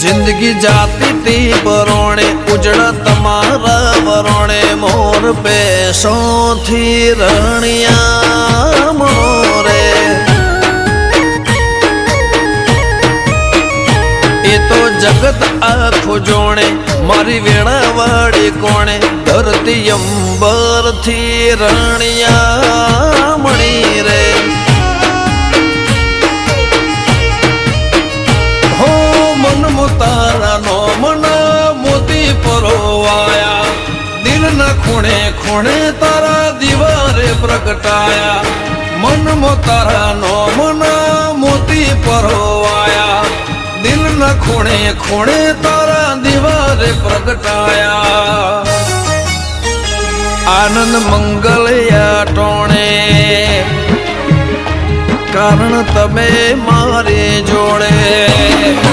जिंदगी जाती थी बरोणे उजड़ तमारा वरोणे मोर पैसों थी रणिया मोरे ये तो जगत आखो जोणे मारी वेणा वाड़ी कोणे धरती अंबर थी रणिया मणि रे तारा नो मना मोती परोवाया दिल न खूणे खूणे तारा दीवारे प्रगटाया मन मो तारा नो मना मोती परोवाया दिल न खूणे खूणे तारा दीवारे प्रगटाया आनंद मंगल या टोणे कारण तमे मारे जोड़े